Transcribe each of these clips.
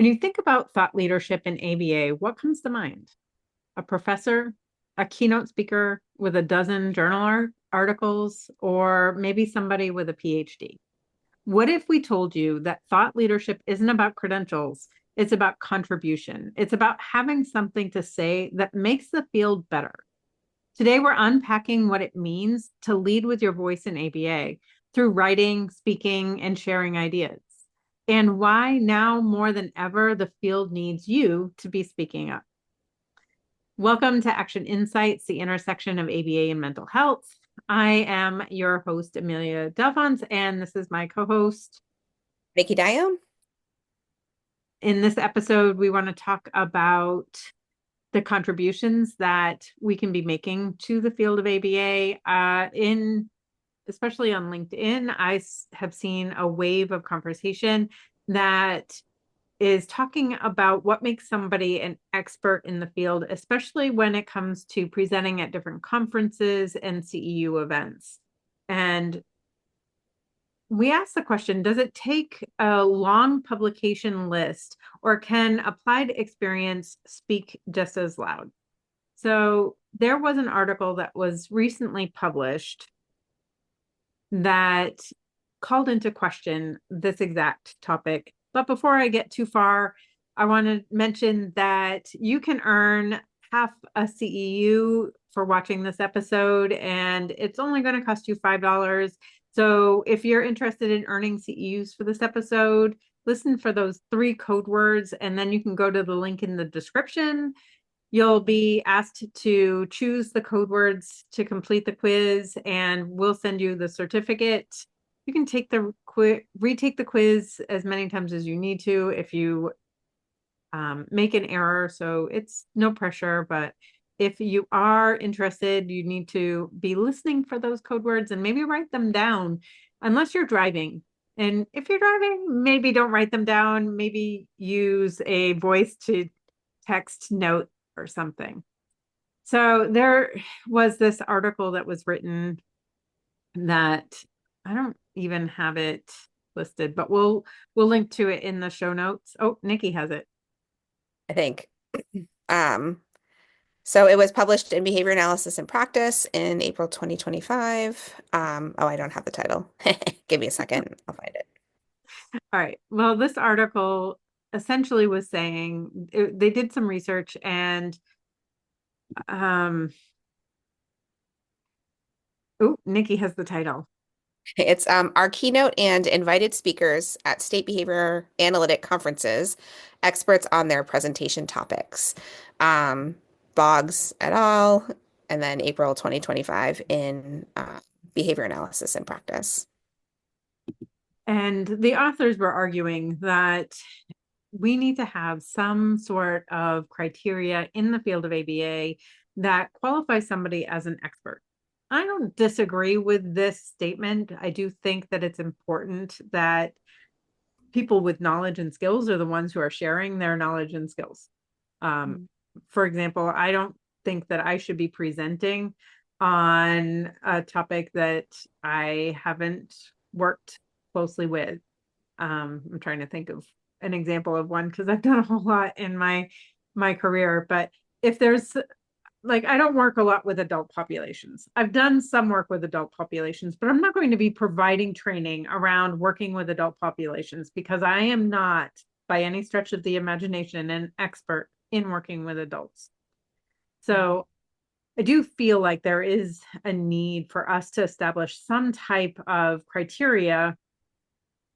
When you think about thought leadership in ABA, what comes to mind? A professor, a keynote speaker with a dozen articles, or maybe somebody with a PhD? What if we told you that thought leadership isn't about credentials? It's about contribution. It's about having something to say that makes the field better. Today, we're unpacking what it means to lead with your voice in ABA through writing, speaking, and sharing ideas, and why now more than ever the field needs you to be speaking up. Welcome to Action Insights, the intersection of ABA and mental health. I am your host, Amelia Delphons, and this is my co-host, Vicky Dione. In this episode, we want to talk about the contributions that we can be making to the field of ABA. Especially on LinkedIn, I have seen a wave of conversation that is talking about what makes somebody an expert in the field, especially when it comes to presenting at different conferences and CEU events. And we asked the question, does it take a long publication list or can applied experience speak just as loud? So there was an article that was recently published that called into question this exact topic. But before I get too far, I want to mention that you can earn half a CEU for watching this episode, and it's only going to cost you $5. So if you're interested in earning CEUs for this episode, listen for those 3 code words, and then you can go to the link in the description. You'll be asked to choose the code words to complete the quiz, and we'll send you the certificate. You can take the retake the quiz as many times as you need to if you make an error. So it's no pressure, but if you are interested, you need to be listening for those code words and maybe write them down, unless you're driving. And if you're driving, maybe don't write them down. Maybe use a voice to text note or something. So there was this article that was written that I don't even have it listed, but we'll link to it in the show notes. Oh, Nikki has it. I think. Um, so it was published in Behavior Analysis and Practice in April 2025. Oh, I don't have the title. Give me a second. I'll find it. All right. Well, this article essentially was saying they did some research and oh, Nikki has the title. It's our keynote and invited speakers at state behavior analytic conferences, experts on their presentation topics. Boggs et al., and then April 2025 in Behavior Analysis and Practice. And the authors were arguing that we need to have some sort of criteria in the field of ABA that qualifies somebody as an expert. I don't disagree with this statement. I do think that it's important that people with knowledge and skills are the ones who are sharing their knowledge and skills. For example, I don't think that I should be presenting on a topic that I haven't worked closely with. I'm trying to think of an example of one because I've done a whole lot in my career. But if there's like, I don't work a lot with adult populations. I've done some work with adult populations, but I'm not going to be providing training around working with adult populations because I am not, by any stretch of the imagination, an expert in working with adults. So I do feel like there is a need for us to establish some type of criteria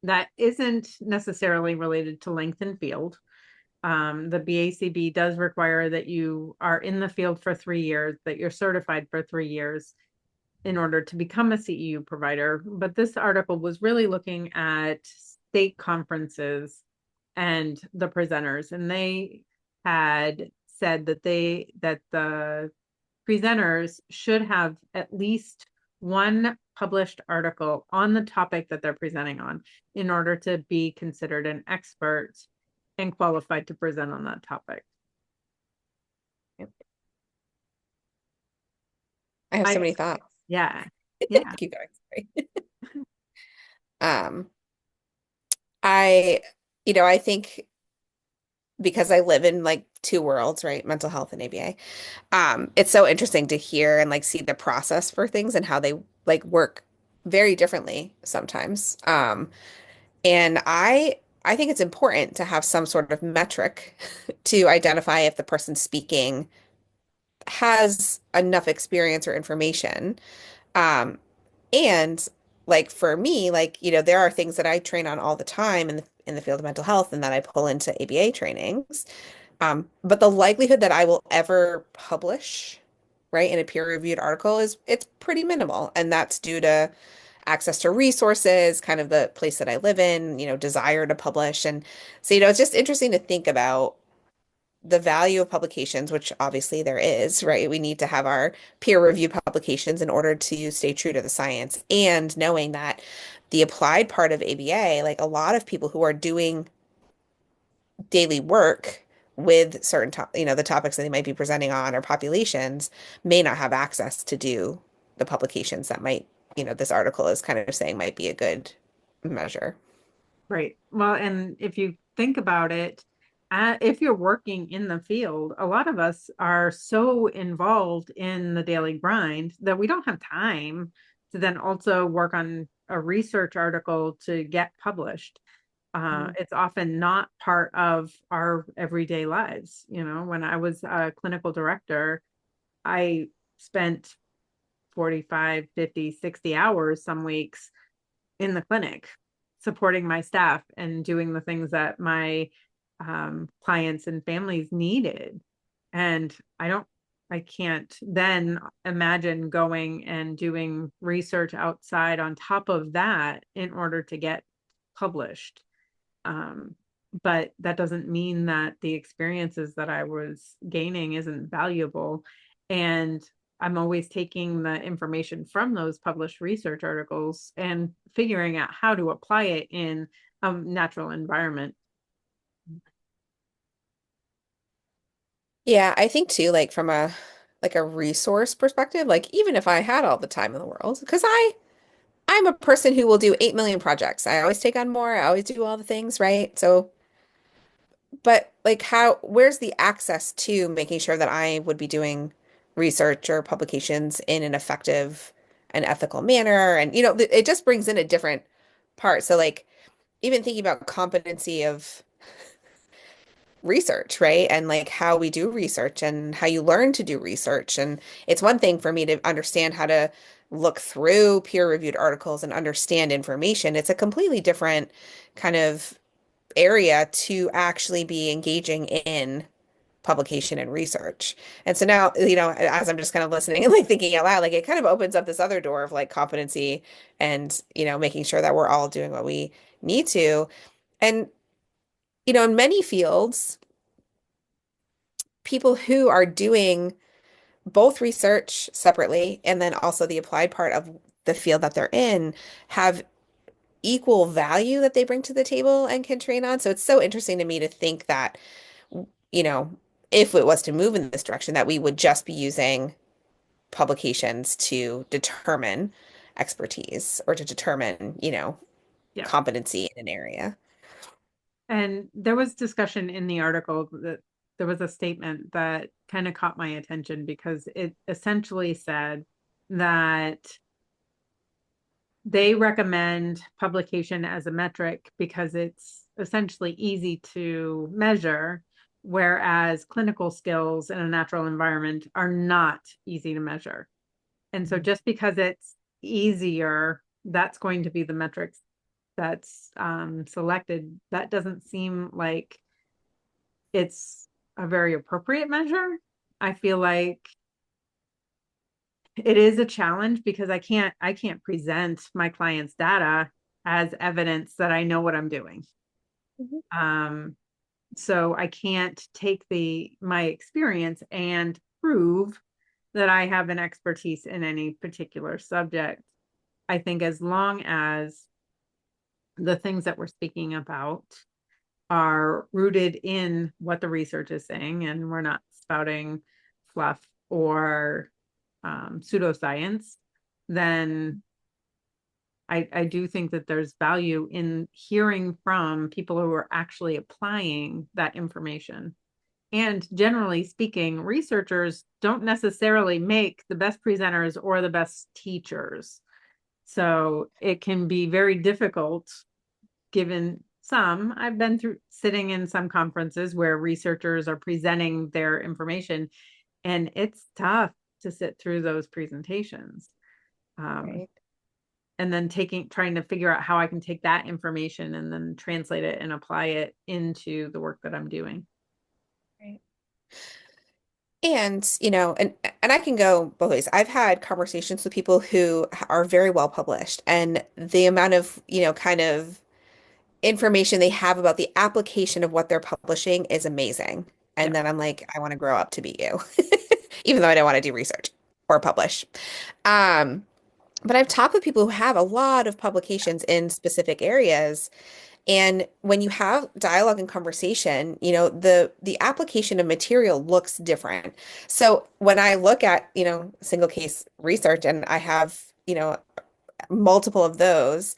that isn't necessarily related to length and field. The BACB does require that you are in the field for 3 years, that you're certified for 3 years in order to become a CEU provider. But this article was really looking at state conferences and the presenters, and they had said that the presenters should have at least one published article on the topic that they're presenting on in order to be considered an expert and qualified to present on that topic. Yep. I have so many thoughts. Yeah. Yeah. Keep going. Sorry. Um, I think because I live in like two worlds, right? Mental health and ABA. It's so interesting to hear and like see the process for things and how they like work very differently sometimes. And I think it's important to have some sort of metric to identify if the person speaking has enough experience or information. Um, and like for me, like, there are things that I train on all the time in the field of mental health and that I pull into ABA trainings. But the likelihood that I will ever publish, right, in a peer-reviewed article it's pretty minimal. And that's due to access to resources, kind of the place that I live in, desire to publish. And so, it's just interesting to think about the value of publications, which obviously there is, right? We need to have our peer review publications in order to stay true to the science. And knowing that the applied part of ABA, like a lot of people who are doing daily work with certain the topics that they might be presenting on or populations may not have access to do the publications that might, this article is kind of saying might be a good measure. Right. Well, and if you think about it, if you're working in the field, a lot of us are so involved in the daily grind that we don't have time to then also work on a research article to get published. Mhm. It's often not part of our everyday lives. When I was a clinical director, I spent 45, 50, 60 hours some weeks in the clinic supporting my staff and doing the things that my clients and families needed. And I can't then imagine going and doing research outside on top of that in order to get published. Um, but that doesn't mean that the experiences that I was gaining isn't valuable. And I'm always taking the information from those published research articles and figuring out how to apply it in a natural environment. Yeah, I think too, like from a resource perspective, like even if I had all the time in the world, because I'm a person who will do 8 million projects. I always take on more. I always do all the things, right? So, but like where's the access to making sure that I would be doing research or publications in an effective and ethical manner? And, it just brings in a different part. So like even thinking about competency of research, right? And like how we do research and how you learn to do research. And it's one thing for me to understand how to look through peer-reviewed articles and understand information. It's a completely different kind of area to actually be engaging in publication and research. And so now, as I'm just kind of listening and like thinking out loud, like it kind of opens up this other door of like competency and, making sure that we're all doing what we need to. And, in many fields, people who are doing both research separately and then also the applied part of the field that they're in have equal value that they bring to the table and can train on. So it's so interesting to me to think that, you know, if it was to move in this direction, that we would just be using publications to determine expertise or to determine, Yeah. competency in an area. And there was discussion in the article that there was a statement that kind of caught my attention because it essentially said that they recommend publication as a metric because it's essentially easy to measure, whereas clinical skills in a natural environment are not easy to measure. And so just because it's easier, that's going to be the metrics that's selected. That doesn't seem like it's a very appropriate measure. I feel like it is a challenge because I can't present my client's data as evidence that I know what I'm doing. Mhm. Um, so I can't take my experience and prove that I have an expertise in any particular subject. I think as long as the things that we're speaking about are rooted in what the research is saying, and we're not spouting fluff or pseudoscience, then I do think that there's value in hearing from people who are actually applying that information. And generally speaking, researchers don't necessarily make the best presenters or the best teachers. So it can be very difficult given some. I've been through sitting in some conferences where researchers are presenting their information, and it's tough to sit through those presentations. Um, Right. and then trying to figure out how I can take that information and then translate it and apply it into the work that I'm doing. Right. And, and I can go both ways. I've had conversations with people who are very well published, and the amount of, kind of information they have about the application of what they're publishing is amazing. Yeah. And then I'm like, I want to grow up to be you, even though I don't want to do research or publish. Um, but I've talked with people who have a lot of publications in specific areas. And when you have dialogue and conversation, the application of material looks different. So when I look at, single case research, and I have, multiple of those,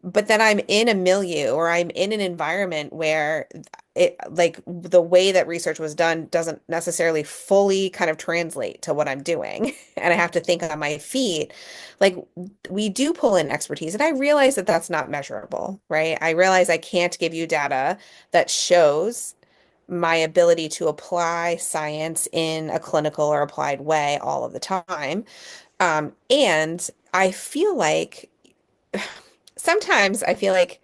but then I'm in a milieu, or I'm in an environment where it, like, the way that research was done doesn't necessarily fully kind of translate to what I'm doing. And I have to think on my feet. Like, we do pull in expertise, and I realize that that's not measurable, right? I realize I can't give you data that shows my ability to apply science in a clinical or applied way all of the time. And I feel like sometimes I feel like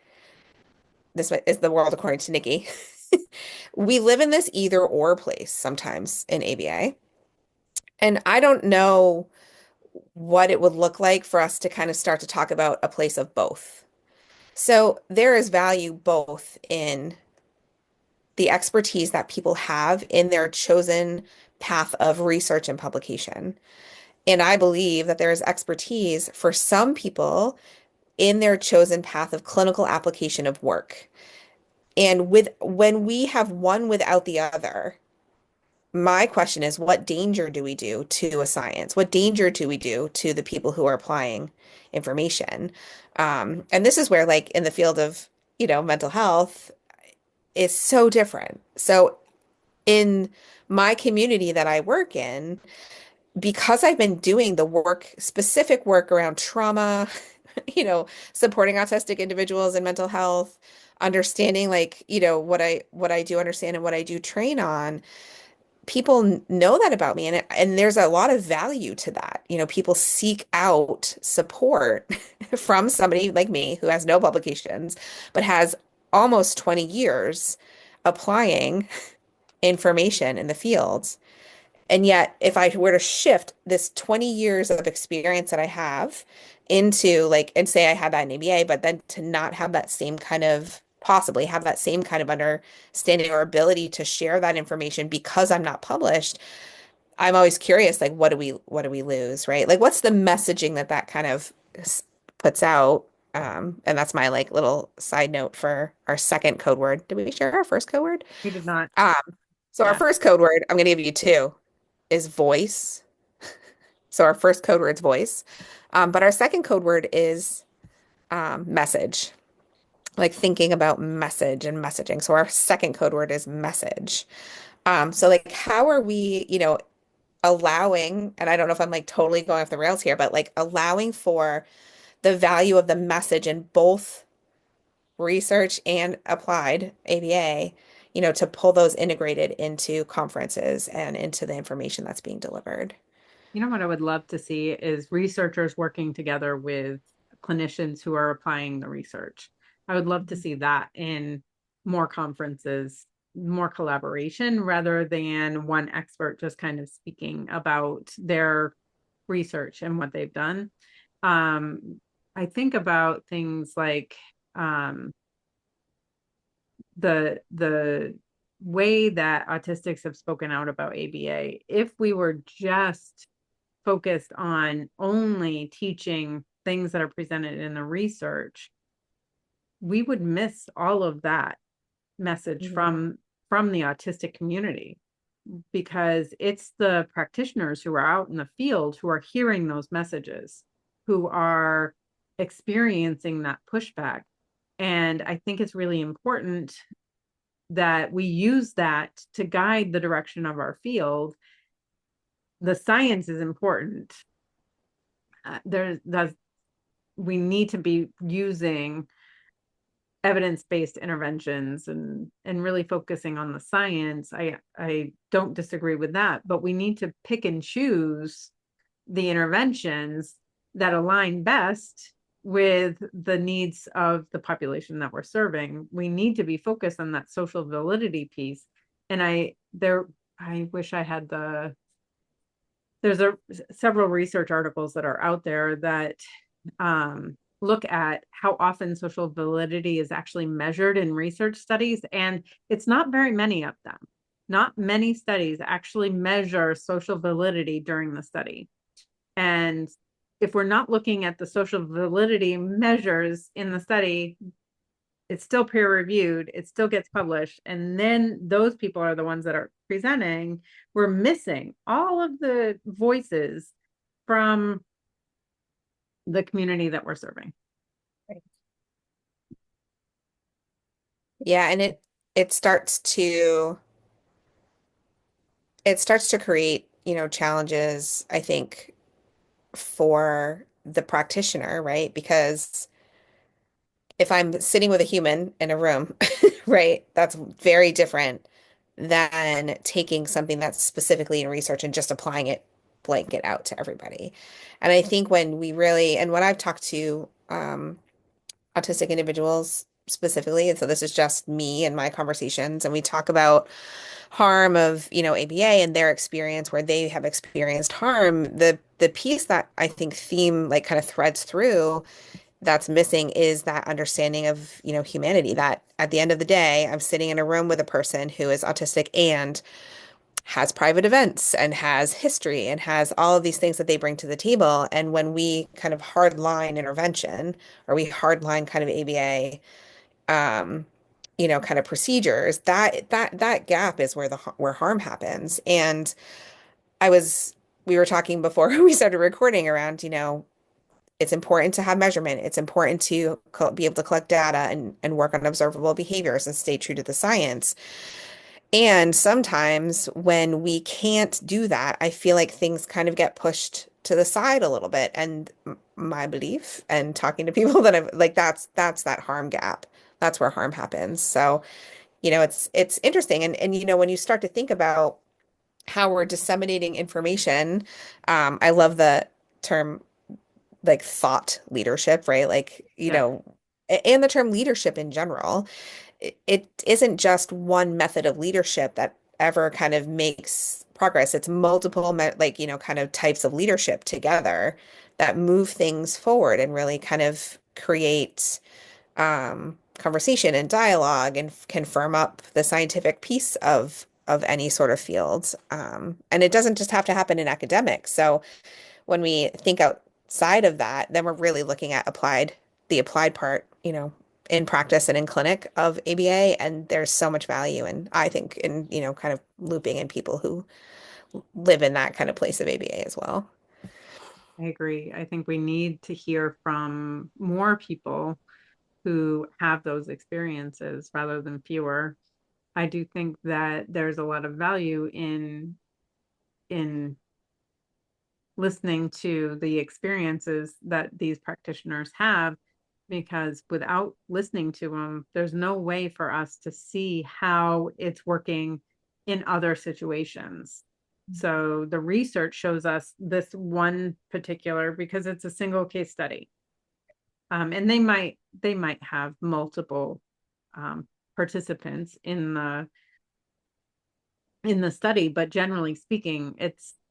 this is the world according to Nikki. We live in this either or place sometimes in ABA. And I don't know what it would look like for us to kind of start to talk about a place of both. So there is value both in the expertise that people have in their chosen path of research and publication. And I believe that there is expertise for some people in their chosen path of clinical application of work. And when we have one without the other, my question is, what danger do we do to a science? What danger do we do to the people who are applying information? And this is where, like, in the field of, mental health, is so different. So in my community that I work in, because I've been doing the specific work around trauma, supporting autistic individuals in mental health, understanding, like, what I do understand and what I do train on, people know that about me, and there's a lot of value to that. People seek out support from somebody like me who has no publications but has almost 20 years applying information in the field. And yet, if I were to shift this 20 years of experience that I have into, like, and say I had that in ABA, but then to not have that same kind of, possibly have that same kind of understanding or ability to share that information because I'm not published, I'm always curious, like, what do we lose, right? Like, what's the messaging that kind of puts out? And that's my, like, little side note for our second code word. Did we share our first code word? We did not. Um, so our Yeah. first code word, I'm going to give you two, is voice. So our first code word's voice. But our second code word is message, like thinking about message and messaging. So our second code word is message. So, like, how are we, allowing, and I don't know if I'm, like, totally going off the rails here, but, like, allowing for the value of the message in both research and applied ABA, to pull those integrated into conferences and into the information that's being delivered. You know what I would love to see is researchers working together with clinicians who are applying the research. I would love to Mhm. see that in more conferences, more collaboration rather than one expert just kind of speaking about their research and what they've done. I think about things like um, the way that autistics have spoken out about ABA. If we were just focused on only teaching things that are presented in the research, we would miss all of that message Mhm. from the autistic community, because it's the practitioners who are out in the field who are hearing those messages, who are experiencing that pushback. And I think it's really important that we use that to guide the direction of our field. The science is important. We need to be using evidence-based interventions and really focusing on the science. I don't disagree with that, but we need to pick and choose the interventions that align best with the needs of the population that we're serving. We need to be focused on that social validity piece. And I wish I had there's several research articles that are out there that look at how often social validity is actually measured in research studies. And it's not very many of them. Not many studies actually measure social validity during the study. And if we're not looking at the social validity measures in the study, it's still peer reviewed, it still gets published. And then those people are the ones that are presenting. We're missing all of the voices from the community that we're serving. Yeah, and it starts to it starts to create, challenges, I think, for the practitioner, right? Because if I'm sitting with a human in a room, right, that's very different than taking something that's specifically in research and just applying it blanket out to everybody. And I think when we really, and when I've talked to autistic individuals specifically, and so this is just me and my conversations, and we talk about harm of, ABA and their experience where they have experienced harm, the piece that I think theme like kind of threads through that's missing is that understanding of, humanity, that at the end of the day, I'm sitting in a room with a person who is autistic and has private events and has history and has all of these things that they bring to the table. And when we kind of hardline intervention or we hardline kind of ABA, um, kind of procedures, that gap is where harm happens. And we were talking before we started recording around, it's important to have measurement. It's important to be able to collect data and work on observable behaviors and stay true to the science. And sometimes when we can't do that, I feel like things kind of get pushed to the side a little bit. And my belief and talking to people that I've like that's that harm gap. That's where harm happens. So, it's interesting. And when you start to think about how we're disseminating information, I love the term like thought leadership, right? Like, Yeah, and the term leadership in general. It isn't just one method of leadership that ever kind of makes progress. It's multiple, like, kind of types of leadership together that move things forward and really kind of create conversation and dialogue and can firm up the scientific piece of any sort of field. And it doesn't just have to happen in academics. So when we think outside of that, then we're really looking at the applied part, in practice and in clinic of ABA. And there's so much value in, I think, in, kind of looping in people who live in that kind of place of ABA as well. I agree. I think we need to hear from more people who have those experiences rather than fewer. I do think that there's a lot of value in listening to the experiences that these practitioners have, because without listening to them, there's no way for us to see how it's working in other situations. So the research shows us this one particular because it's a single case study. And they might have multiple participants in the study, but generally speaking,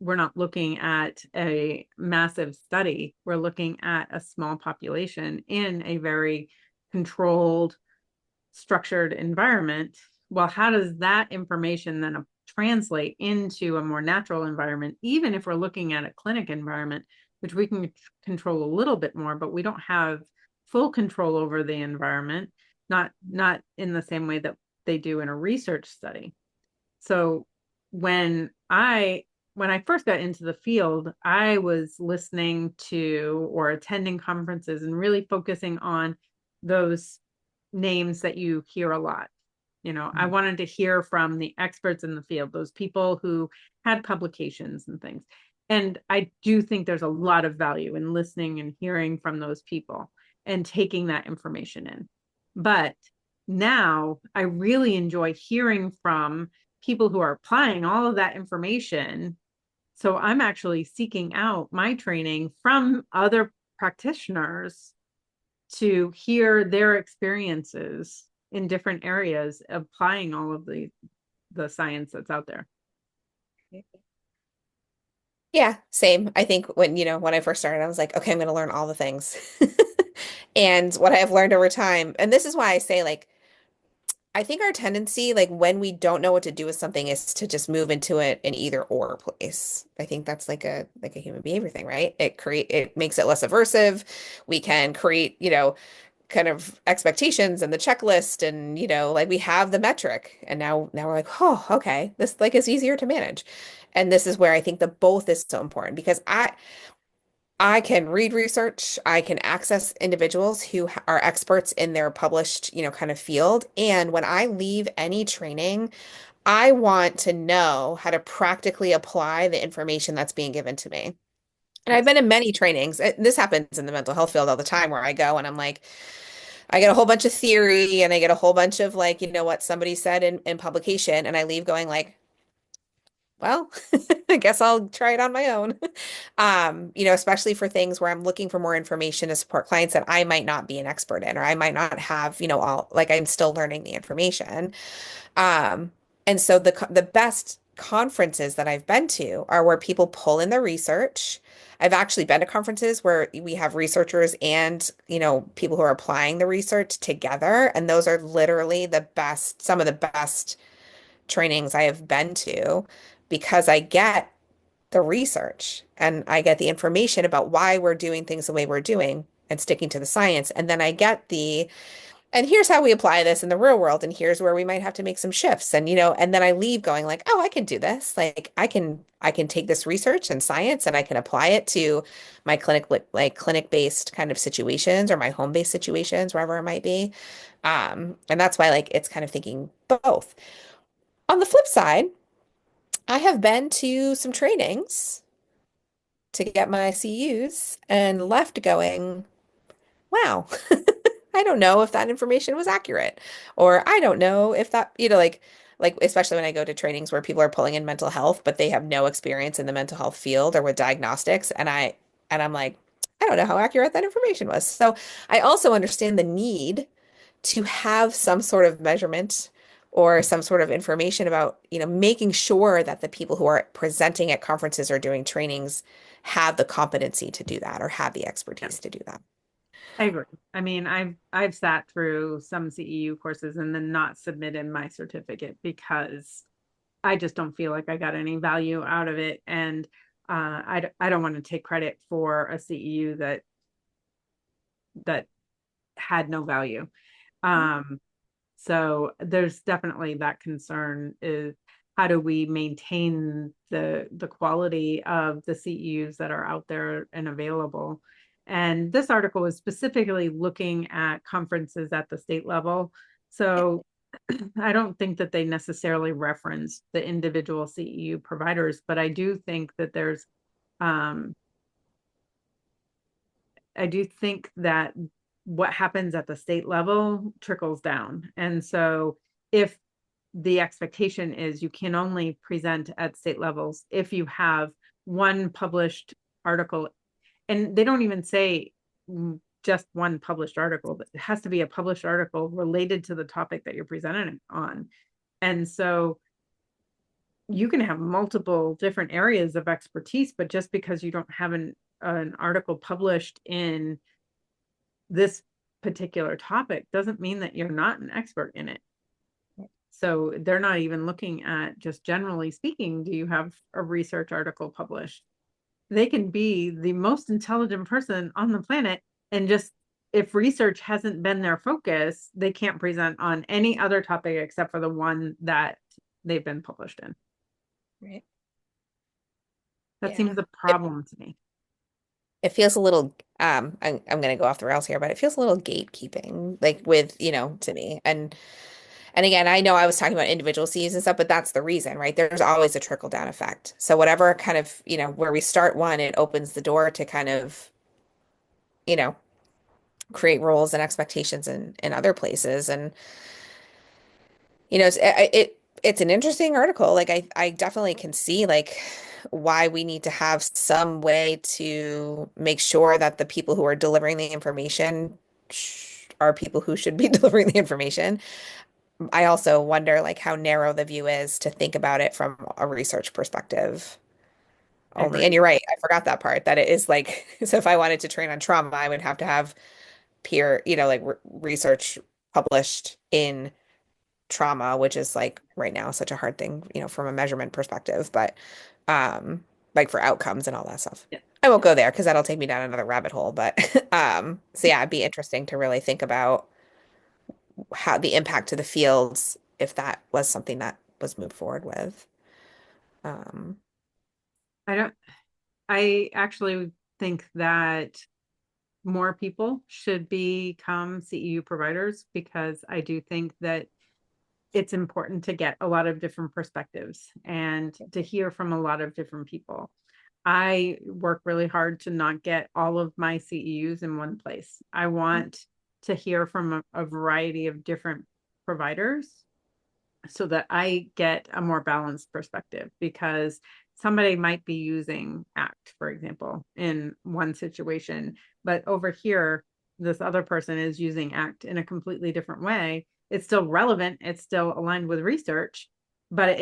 we're not looking at a massive study. We're looking at a small population in a very controlled, structured environment. Well, how does that information then translate into a more natural environment, even if we're looking at a clinic environment, which we can control a little bit more, but we don't have full control over the environment, not in the same way that they do in a research study. So when when I first got into the field, I was listening to or attending conferences and really focusing on those names that you hear a lot. I wanted to hear from the experts in the field, those people who had publications and things. And I do think there's a lot of value in listening and hearing from those people and taking that information in. But now I really enjoy hearing from people who are applying all of that information. So I'm actually seeking out my training from other practitioners to hear their experiences in different areas, applying all of the science that's out there. Yeah, same. I think when I first started, I was like, okay, I'm going to learn all the things. And what I have learned over time, and this is why I say like I think our tendency, like when we don't know what to do with something, is to just move into it an either or place. I think that's like a human behavior thing, right? It makes it less aversive. We can create, kind of expectations and the checklist and like we have the metric and now we're like, oh, okay, this like is easier to manage. And this is where I think the both is so important because I can read research, I can access individuals who are experts in their published, kind of field. And when I leave any training, I want to know how to practically apply the information that's being given to me. And I've Yes. been in many trainings. This happens in the mental health field all the time where I go and I'm like, I get a whole bunch of theory and I get a whole bunch of like, what somebody said in publication, and I leave going like, well, I guess I'll try it on my own. Especially for things where I'm looking for more information to support clients that I might not be an expert in, or I might not have, all like I'm still learning the information. Um, and so the best conferences that I've been to are where people pull in the research. I've actually been to conferences where we have researchers and, people who are applying the research together, and those are literally some of the best trainings I have been to because I get the research and I get the information about why we're doing things the way we're doing and sticking to the science. And then I get and here's how we apply this in the real world. And here's where we might have to make some shifts. And, and then I leave going like, oh, I can do this. Like I can take this research and science and I can apply it to my clinic-based kind of situations or my home-based situations, wherever it might be. And that's why like it's kind of thinking both. On the flip side, I have been to some trainings to get my CEUs and left going, wow, I don't know if that information was accurate. Or I don't know if that, like especially when I go to trainings where people are pulling in mental health, but they have no experience in the mental health field or with diagnostics. And I'm like, I don't know how accurate that information was. So I also understand the need to have some sort of measurement or some sort of information about, making sure that the people who are presenting at conferences or doing trainings have the competency to do that or have the Yeah, expertise to do that. I agree. I mean, I've sat through some CEU courses and then not submitted my certificate because I just don't feel like I got any value out of it. And I don't want to take credit for a CEU that had no value. Um, so there's definitely that concern is how do we maintain the quality of the CEUs that are out there and available? And this article is specifically looking at conferences at the state level. So I don't think that they necessarily reference the individual CEU providers, but I do think that um, I do think that what happens at the state level trickles down. And so if the expectation is you can only present at state levels if you have one published article, and they don't even say just one published article, but it has to be a published article related to the topic that you're presenting on. And so you can have multiple different areas of expertise, but just because you don't have an article published in this particular topic doesn't mean that you're not an expert in it. So they're not even looking at just generally speaking, do you have a research article published? They can be the most intelligent person on the planet and just if research hasn't been their focus, they can't present on any other topic except for the one that they've been published in. Right. That Yeah. seems a It problem to me. it feels a little I'm gonna go off the rails here, but it feels a little gatekeeping, like with, to me. And again, I know I was talking about individual CEUs and stuff, but that's the reason, right? There's always a trickle down effect. So whatever kind of, where we start one, it opens the door to kind of, you know, create roles and expectations in other places. And it's an interesting article. Like I definitely can see like why we need to have some way to make sure that the people who are delivering the information are people who should be delivering the information. I also wonder like how narrow the view is to think about it from a research perspective only. And Agreed. you're right, I forgot that part that it is like so if I wanted to train on trauma, I would have to have peer, like re research published in trauma, which is like right now such a hard thing, from a measurement perspective, but like for outcomes and all that stuff. Yeah. I won't go there because that'll take me down another rabbit hole, but so yeah, it'd be interesting to really think about how the impact to the fields if that was something that was moved forward with. Um, I don't, I actually think that more people should become CEU providers because I do think that it's important to get a lot of different perspectives and to hear from a lot of different people. I work really hard to not get all of my CEUs in one place. I want to hear from a variety of different providers so that I get a more balanced perspective because somebody might be using ACT, for example, in one situation, but over here, this other person is using ACT in a completely different way. It's still relevant, it's still aligned with research, but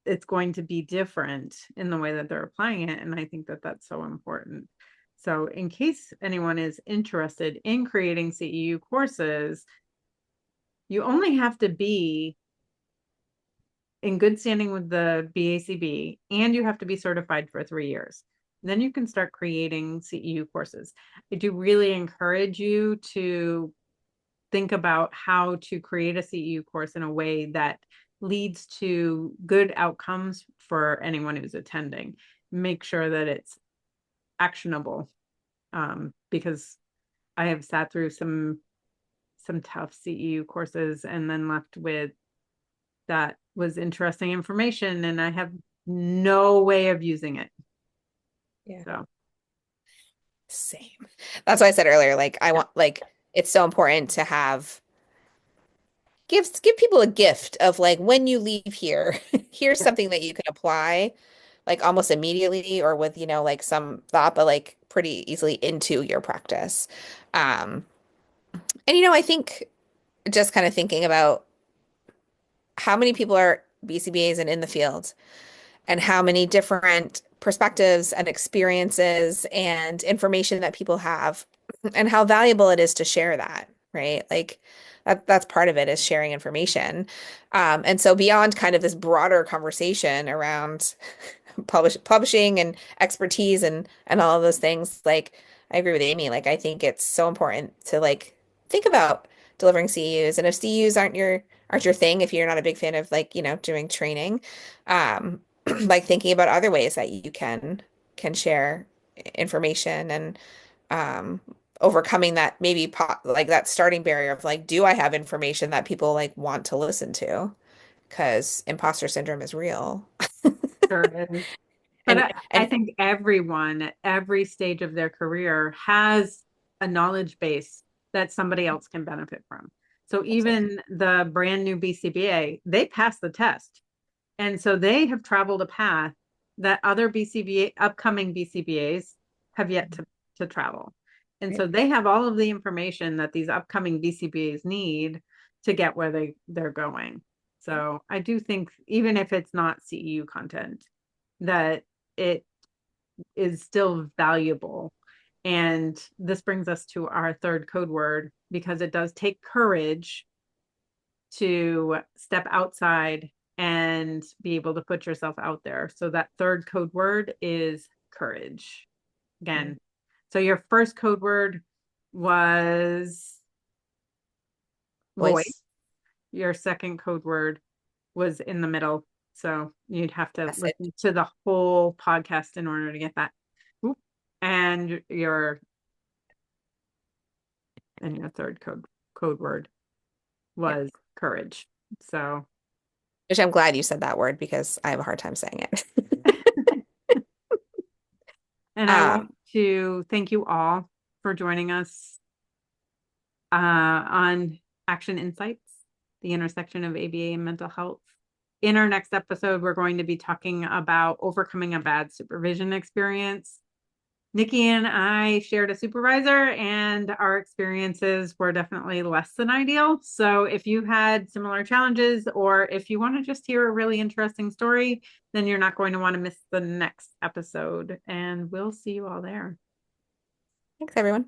it's going to be different in the way that they're applying it. And I think that that's so important. So, in case anyone is interested in creating CEU courses, you only have to be in good standing with the BACB, and you have to be certified for 3 years. Then you can start creating CEU courses. I do really encourage you to think about how to create a CEU course in a way that leads to good outcomes for anyone who's attending. Make sure that it's actionable, because I have sat through some tough CEU courses and then left with that was interesting information and I have no way of using it. yeah, So, same. That's why I said earlier, like I yeah, want like it's so important to have give people a gift of like when you leave here, here's yeah, something that you can apply like almost immediately or with, like some thought, but like pretty easily into your practice. Um, and I think just kind of thinking about how many people are BCBAs and in the field and how many different perspectives and experiences and information that people have and how valuable it is to share that, right? Like that's part of it is sharing information. And so beyond kind of this broader conversation around publishing and expertise and all of those things, like I agree with Amy. Like I think it's so important to like think about delivering CEUs. And if CEUs aren't your thing, if you're not a big fan of like, doing training, um, like thinking about other ways that you can share information and um overcoming that maybe like that starting barrier of like, do I have information that people like want to listen to? Because imposter syndrome is real. sure is. But And I and think everyone at every stage of their career has a knowledge base that somebody else can benefit from. So absolutely. even the brand new BCBA, they passed the test. And so they have traveled a path that other upcoming BCBAs have yet to travel. And Right. so they have all of the information that these upcoming BCBAs need to get where they're going. So I do think even if it's not CEU content, that it is still valuable. And this brings us to our third code word because it does take courage to step outside and be able to put yourself out there. So that third code word is courage. Mm. Again, so your first code word was voice. Voice. Your second code word was in the middle. So you'd have to That's it. listen to the whole podcast in order to get that. Oop. And your third code word Yeah. was courage. So Which I'm glad you said that word because I have a hard time saying it. and I want Um, to thank you all for joining us on Action Insights, the intersection of ABA and mental health. In our next episode, we're going to be talking about overcoming a bad supervision experience. Nikki and I shared a supervisor, and our experiences were definitely less than ideal. So, if you had similar challenges, or if you want to just hear a really interesting story, then you're not going to want to miss the next episode. And we'll see you all there. Thanks, everyone.